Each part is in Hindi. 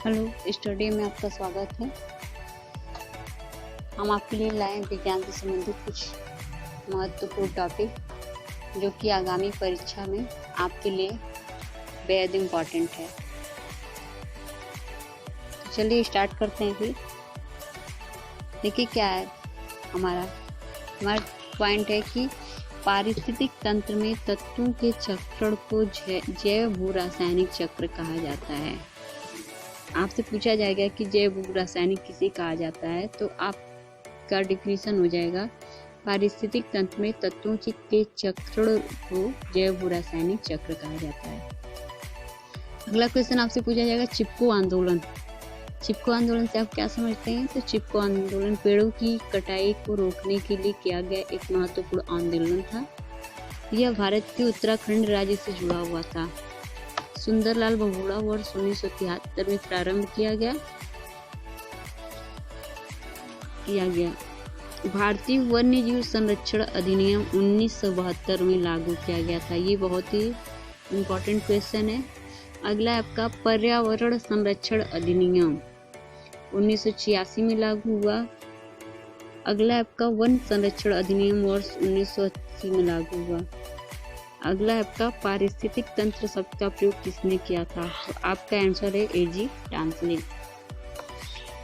हेलो, स्टडी में आपका स्वागत है। हम आपके लिए लाए विज्ञान से संबंधित कुछ महत्वपूर्ण टॉपिक जो कि आगामी परीक्षा में आपके लिए बेहद इम्पॉर्टेंट है। तो चलिए स्टार्ट करते हैं। फिर देखिए क्या है हमारा पॉइंट है कि पारिस्थितिक तंत्र में तत्वों के चक्रण को जैव भू रासायनिक चक्र कहा जाता है। आपसे पूछा जाएगा कि जैव भू रासायनिक किसे कहा जाता है, तो आपका डिफिनीशन हो जाएगा पारिस्थितिक तंत्र में तत्वों के चक्रण को जैव भू रासायनिक चक्र कहा जाता है। अगला क्वेश्चन आपसे पूछा जाएगा चिपको आंदोलन। चिपको आंदोलन से आप क्या समझते हैं? तो चिपको आंदोलन पेड़ों की कटाई को रोकने के लिए किया गया एक महत्वपूर्ण आंदोलन था। यह भारत के उत्तराखंड राज्य से जुड़ा हुआ था। सुंदरलाल बहुगुणा वर्ष 1973 में प्रारंभ किया गया। भारतीय वन्य जीव संरक्षण अधिनियम 1972 में लागू किया गया था। ये बहुत ही इम्पोर्टेंट क्वेश्चन है। अगला आपका पर्यावरण संरक्षण अधिनियम 1986 में लागू हुआ। अगला आपका वन संरक्षण अधिनियम वर्ष 1980 में लागू हुआ। अगला आपका पारिस्थितिक तंत्र शब्द का प्रयोग किसने किया था? तो आपका आंसर है एजी डांसले।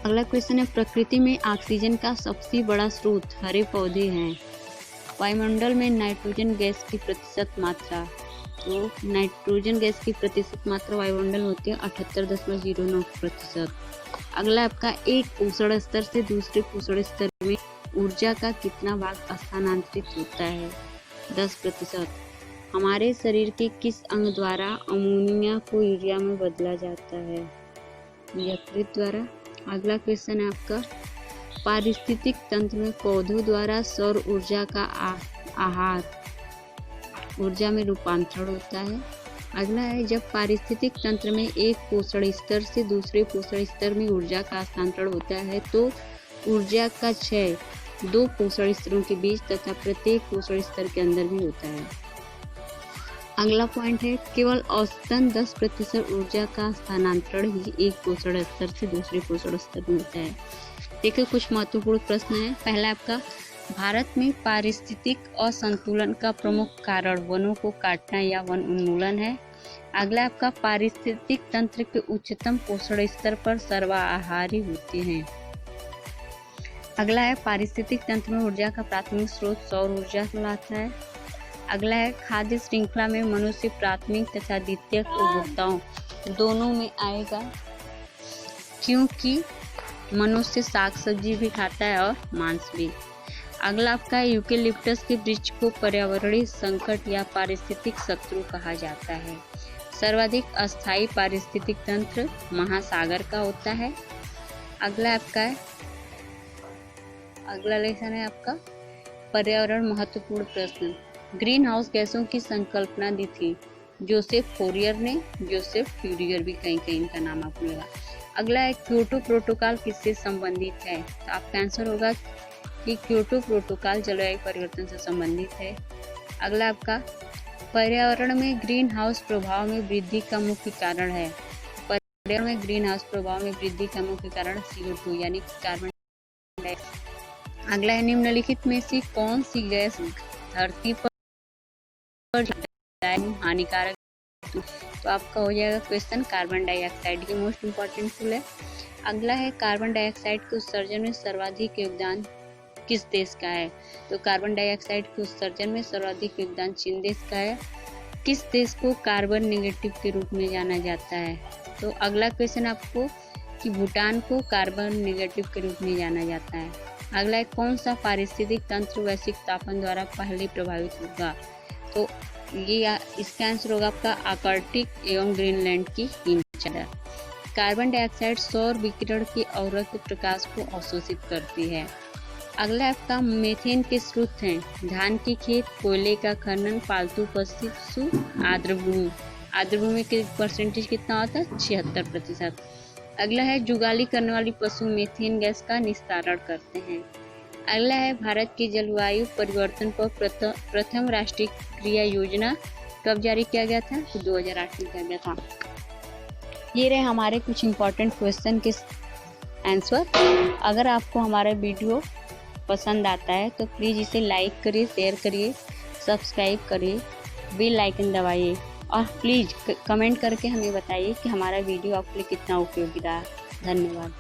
अगला क्वेश्चन है प्रकृति में ऑक्सीजन का सबसे बड़ा स्रोत हरे पौधे हैं। वायुमंडल में नाइट्रोजन गैस की प्रतिशत मात्रा, तो नाइट्रोजन गैस की प्रतिशत मात्रा वायुमंडल में होती है 78.09%। अगला आपका एक पोषण स्तर से दूसरे पोषण स्तर में ऊर्जा का कितना भाग स्थानांतरित होता है? 10%। हमारे शरीर के किस अंग द्वारा अमोनिया को यूरिया में बदला जाता है? यकृत द्वारा। अगला क्वेश्चन है आपका पारिस्थितिक तंत्र में पौधों द्वारा सौर ऊर्जा का आहार ऊर्जा में रूपांतरण होता है। अगला है जब पारिस्थितिक तंत्र में एक पोषण स्तर से दूसरे पोषण स्तर में ऊर्जा का हस्तांतरण होता है तो ऊर्जा का क्षय दो पोषण स्तरों के बीच तथा प्रत्येक पोषण स्तर के अंदर भी होता है। अगला पॉइंट है केवल औसतन 10% ऊर्जा का स्थानांतरण ही एक पोषण स्तर से दूसरे पोषण स्तर में होता है। देखिए कुछ महत्वपूर्ण प्रश्न है। पहला आपका भारत में पारिस्थितिक असंतुलन का प्रमुख कारण वनों को काटना या वन उन्मूलन है। अगला आपका पारिस्थितिक तंत्र के उच्चतम पोषण स्तर पर सर्वाहारी होते हैं। अगला है पारिस्थितिक तंत्र में ऊर्जा का प्राथमिक स्रोत सौर ऊर्जा कहलाता है। अगला है खाद्य श्रृंखला में मनुष्य प्राथमिक तथा द्वितीयक उपभोक्ताओं दोनों में आएगा, क्योंकि मनुष्य साग सब्जी भी खाता है और मांस भी। अगला आपका यूकेलिप्टस के वृक्ष को पर्यावरणीय संकट या पारिस्थितिक शत्रु कहा जाता है। सर्वाधिक अस्थायी पारिस्थितिक तंत्र महासागर का होता है। अगला लेसन है आपका पर्यावरण महत्वपूर्ण प्रश्न। ग्रीन हाउस गैसों की संकल्पना दी थी जोसेफ फोरियर ने। जोसेफ फ्यूरियर भी कहीं इनका नाम आपको लगा। अगला है क्योटो प्रोटोकॉल किससे संबंधित है? तो आपका आंसर होगा कि क्योटो प्रोटोकॉल जलवायु परिवर्तन से संबंधित है। अगला आपका पर्यावरण में ग्रीन हाउस प्रभाव में वृद्धि का मुख्य कारण है। पर्यावरण में ग्रीन हाउस प्रभाव में वृद्धि का मुख्य कारण CO2 यानी कार्बन डाइऑक्साइड। अगला है निम्नलिखित में से कौन सी गैस धरती पर हानिकारक? तो आपका हो जाएगा क्वेश्चन कार्बन डाइऑक्साइड की मोस्ट इम्पोर्टेंट टूल है। अगला है कार्बन डाइऑक्साइड के उत्सर्जन में सर्वाधिक योगदान किस देश का है? तो कार्बन डाइऑक्साइड के उत्सर्जन में सर्वाधिक योगदान चीन देश का है। किस देश को कार्बन नेगेटिव के रूप में जाना जाता है? तो अगला क्वेश्चन आपको कि भूटान को कार्बन नेगेटिव के रूप में जाना जाता है। अगला है कौन सा पारिस्थितिक तंत्र वैश्विक तापमान द्वारा पहले प्रभावित होगा? तो ये इसका आंसर होगा आपका आर्कटिक एवं ग्रीनलैंड की हिमचादर। कार्बन डाइऑक्साइड सौर विकिरण के अवरक्त प्रकाश को अवशोषित करती है। अगला आपका मीथेन के स्रोत हैं धान की खेत, कोयले का खनन, पालतू पशु, आर्द्रभूमि। आर्द्रभूमि के परसेंटेज कितना होता है? 76%। अगला है जुगाली करने वाली पशु मीथेन गैस का निस्तारण करते हैं। अगला है भारत की जलवायु परिवर्तन पर प्रथम राष्ट्रीय क्रिया योजना कब जारी किया गया था? तो 2008 में किया गया था। ये रहे हमारे कुछ इम्पोर्टेंट क्वेश्चन के आंसर। अगर आपको हमारा वीडियो पसंद आता है तो प्लीज़ इसे लाइक करिए, शेयर करिए, सब्सक्राइब करिए, बेल आइकन दबाइए और प्लीज़ कमेंट करके हमें बताइए कि हमारा वीडियो आपके लिए कितना उपयोगी रहा। धन्यवाद।